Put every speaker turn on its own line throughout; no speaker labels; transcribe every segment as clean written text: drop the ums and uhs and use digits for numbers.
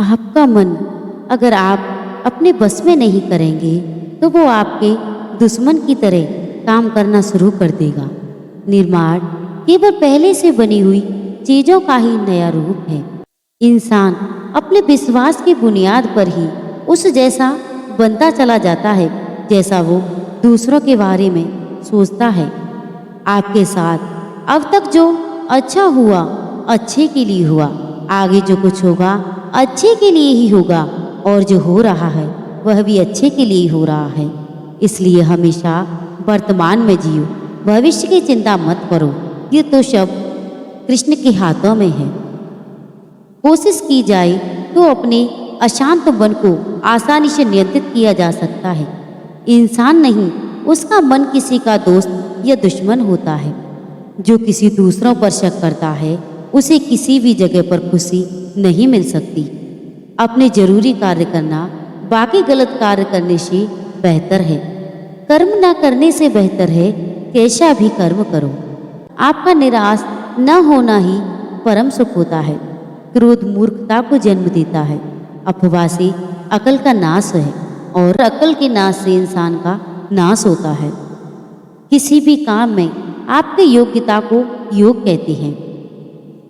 आपका मन अगर आप अपने बस में नहीं करेंगे तो वो आपके दुश्मन की तरह काम करना शुरू कर देगा। निर्माण केवल पहले से बनी हुई चीजों का ही नया रूप है। इंसान अपने विश्वास की बुनियाद पर ही उस जैसा बनता चला जाता है जैसा वो दूसरों के बारे में सोचता है। आपके साथ अब तक जो अच्छा हुआ अच्छे के लिए हुआ, आगे जो कुछ होगा अच्छे के लिए ही होगा, और जो हो रहा है वह भी अच्छे के लिए ही हो रहा है। इसलिए हमेशा वर्तमान में जियो, भविष्य की चिंता मत करो, ये तो सब कृष्ण के हाथों में है। कोशिश की जाए तो अपने अशांत मन को आसानी से नियंत्रित किया जा सकता है। इंसान नहीं, उसका मन किसी का दोस्त या दुश्मन होता है। जो किसी दूसरों पर शक करता है उसे किसी भी जगह पर खुशी नहीं मिल सकती। अपने जरूरी कार्य करना बाकी गलत कार्य करने से बेहतर है। कर्म न करने से बेहतर है कैसा भी कर्म करो। आपका निराश न होना ही परम सुख होता है। क्रोध मूर्खता को जन्म देता है। अफवाह से अकल का नाश है और अकल के नाश से इंसान का नाश होता है। किसी भी काम में आपकी योग्यता को योग कहते हैं।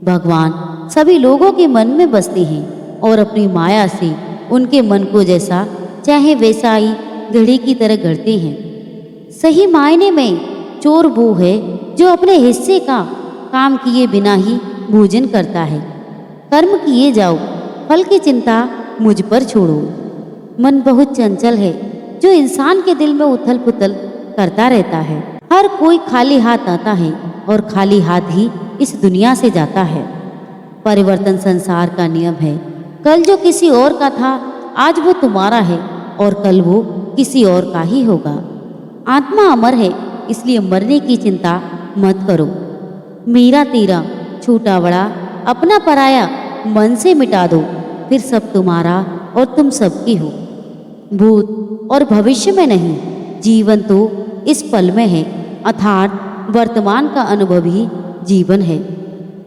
भगवान सभी लोगों के मन में बसते हैं और अपनी माया से उनके मन को जैसा चाहे वैसा ही घड़ी की तरह गढ़ते हैं। सही मायने में चोर वो है जो अपने हिस्से का काम किए बिना ही भोजन करता है। कर्म किए जाओ, फल की चिंता मुझ पर छोड़ो। मन बहुत चंचल है जो इंसान के दिल में उथल पुथल करता रहता है। हर कोई खाली हाथ आता है और खाली हाथ ही इस दुनिया से जाता है। परिवर्तन संसार का नियम है। कल जो किसी और का था आज वो तुम्हारा है और कल वो किसी और का ही होगा। आत्मा अमर है, इसलिए मरने की चिंता मत करो। मेरा तेरा, छोटा बड़ा, अपना पराया मन से मिटा दो, फिर सब तुम्हारा और तुम सबकी हो। भूत और भविष्य में नहीं, जीवन तो इस पल में है, अर्थात वर्तमान का अनुभव ही जीवन है।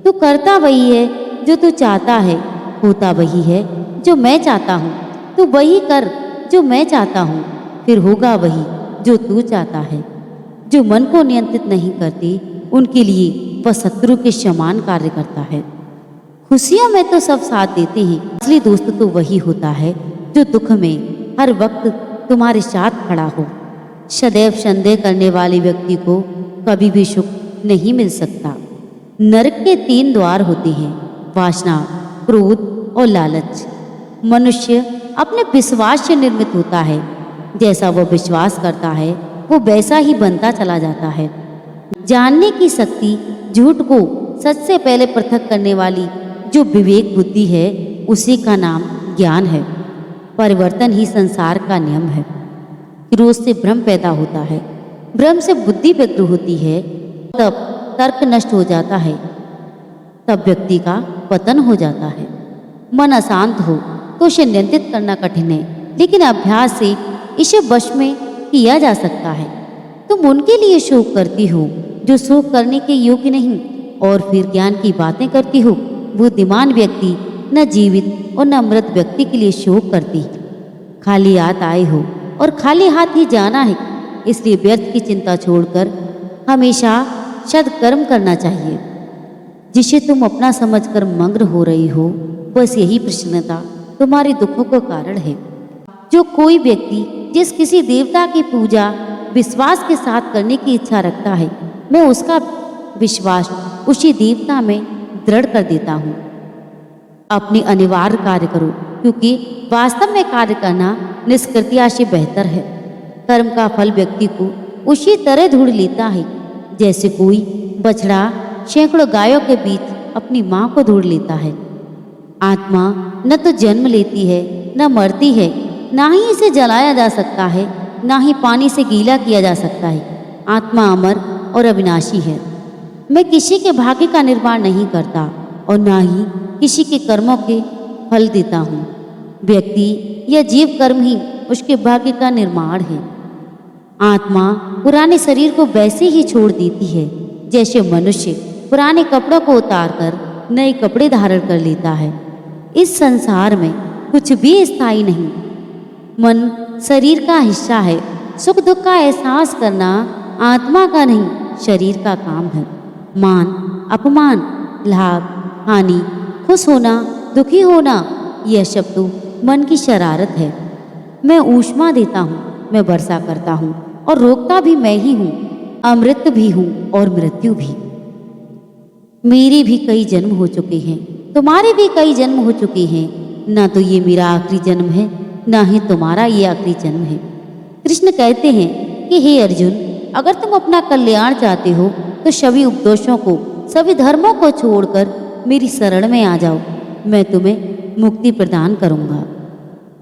तू करता वही है जो तू चाहता है, होता वही है जो मैं चाहता हूँ। तू वही कर जो मैं चाहता हूँ, फिर होगा वही जो तू चाहता है। जो मन को नियंत्रित नहीं करते उनके लिए वह शत्रु के समान कार्य करता है। खुशियों में तो सब साथ देते हैं, असली दोस्त तो वही होता है जो दुख में हर वक्त तुम्हारे साथ खड़ा हो। सदैव संदेह करने वाले व्यक्ति को कभी भी सुख नहीं मिल सकता। नरक के 3 द्वार होते हैं, वासना, क्रोध और लालच। मनुष्य अपने विश्वास से निर्मित होता है। जैसा वह विश्वास करता है वो वैसा ही बनता चला जाता है। जानने की शक्ति झूठ को सच से पहले पृथक करने वाली जो विवेक बुद्धि है उसी का नाम ज्ञान है। परिवर्तन ही संसार का नियम है। क्रोध से भ्रम पैदा होता है, भ्रम से बुद्धि व्यक्त होती है, तब तर्क नष्ट हो जाता है, तब व्यक्ति का पतन हो जाता है। मन अशांत हो तो उसे नियंत्रित करना कठिन है, लेकिन अभ्यास से इसे वश में किया जा सकता है। तुम उनके लिए शोक करती हो जो शोक करने के योग्य नहीं, और फिर ज्ञान की बातें करती हो। बुद्धिमान व्यक्ति न जीवित और न मृत व्यक्ति के लिए शोक करती। खाली हाथ आए हो और खाली हाथ ही जाना है, इसलिए व्यर्थ की चिंता छोड़कर हमेशा सद्कर्म करना चाहिए। जिसे तुम अपना समझकर मग्न हो रही हो, बस यही प्रसन्नता तुम्हारे दुखों का कारण है। जो कोई व्यक्ति जिस किसी देवता की पूजा विश्वास के साथ करने की इच्छा रखता है, मैं उसका विश्वास उसी देवता में दृढ़ कर देता हूँ। अपनी अनिवार्य कार्य करो, क्योंकि वास्तव में कार्य करना निष्कृतिया से बेहतर है। कर्म का फल व्यक्ति को उसी तरह ढूंढ लेता है जैसे कोई बछड़ा सैकड़ों गायों के बीच अपनी माँ को ढूंढ लेता है। आत्मा न तो जन्म लेती है न मरती है, ना ही इसे जलाया जा सकता है, ना ही पानी से गीला किया जा सकता है। आत्मा अमर और अविनाशी है। मैं किसी के भाग्य का निर्माण नहीं करता और ना ही किसी के कर्मों के फल देता हूँ। व्यक्ति या जीव कर्म ही उसके भाग्य का निर्माण है। आत्मा पुराने शरीर को वैसे ही छोड़ देती है जैसे मनुष्य पुराने कपड़ों को उतारकर नए कपड़े धारण कर लेता है। इस संसार में कुछ भी स्थायी नहीं। मन शरीर का हिस्सा है। सुख दुख का एहसास करना आत्मा का नहीं, शरीर का काम है। मान अपमान, लाभ हानि, खुश होना दुखी होना, यह सब तो मन की शरारत है। मैं ऊष्मा देता हूँ, मैं वर्षा करता हूँ और रोकता भी मैं ही हूँ। अमृत भी हूँ और मृत्यु भी। मेरे भी कई जन्म हो चुके हैं, तुम्हारे भी कई जन्म हो चुके हैं। ना तो ये मेरा आखिरी जन्म है, ना ही तुम्हारा ये आखिरी जन्म है। कृष्ण कहते हैं कि हे अर्जुन, अगर तुम अपना कल्याण चाहते हो तो सभी उपदोषों को, सभी धर्मों को छोड़कर मेरी शरण में आ जाओ। मैं तुम्हें मुक्ति प्रदान करूंगा।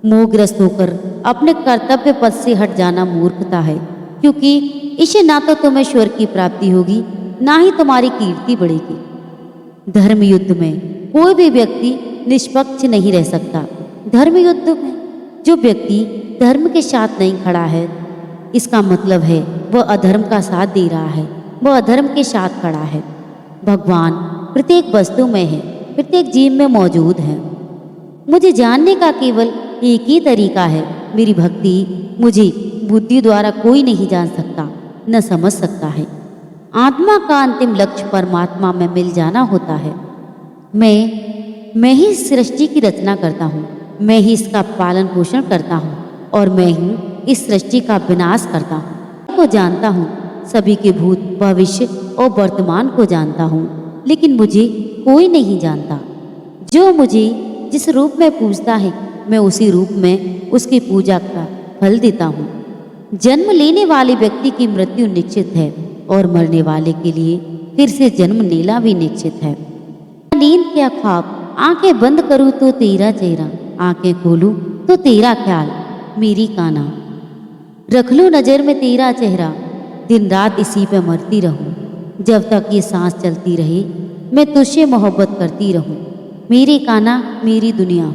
मोहग्रस्त होकर अपने कर्तव्य पद से हट जाना मूर्खता है, क्योंकि इससे ना तो तुम्हें स्वर्ग की प्राप्ति होगी, ना ही तुम्हारी कीर्ति बढ़ेगी। धर्म युद्ध में कोई भी व्यक्ति निष्पक्ष नहीं रह सकता। धर्म युद्ध में जो व्यक्ति धर्म के साथ नहीं खड़ा है, इसका मतलब है वह अधर्म का साथ दे रहा है, वह अधर्म के साथ खड़ा है। भगवान प्रत्येक वस्तु में है, प्रत्येक जीव में मौजूद है। मुझे जानने का केवल एक ही तरीका है, मेरी भक्ति। मुझे बुद्धि द्वारा कोई नहीं जान सकता, न समझ सकता है। आत्मा का अंतिम लक्ष्य परमात्मा में मिल जाना होता है। मैं ही इस सृष्टि की रचना करता हूँ, मैं ही इसका पालन पोषण करता हूँ और मैं ही इस सृष्टि का विनाश करता हूँ। को जानता हूँ, सभी के भूत भविष्य और वर्तमान को जानता हूँ, लेकिन मुझे कोई नहीं जानता। जो मुझे जिस रूप में पूजता है, मैं उसी रूप में उसकी पूजा का फल देता हूँ। जन्म लेने वाले व्यक्ति की मृत्यु निश्चित है और मरने वाले के लिए फिर से जन्म लेना भी निश्चित है। नींद क्या ख्वाब, आंखें बंद करूँ तो तेरा चेहरा, आंखें खोलूँ तो तेरा ख्याल। मेरी कान्हा, रख लो नजर में तेरा चेहरा, दिन रात इसी पे मरती रहूं। जब तक ये सांस चलती रहे मैं तुझसे मोहब्बत करती रहूं। मेरी कान्हा, मेरी दुनिया।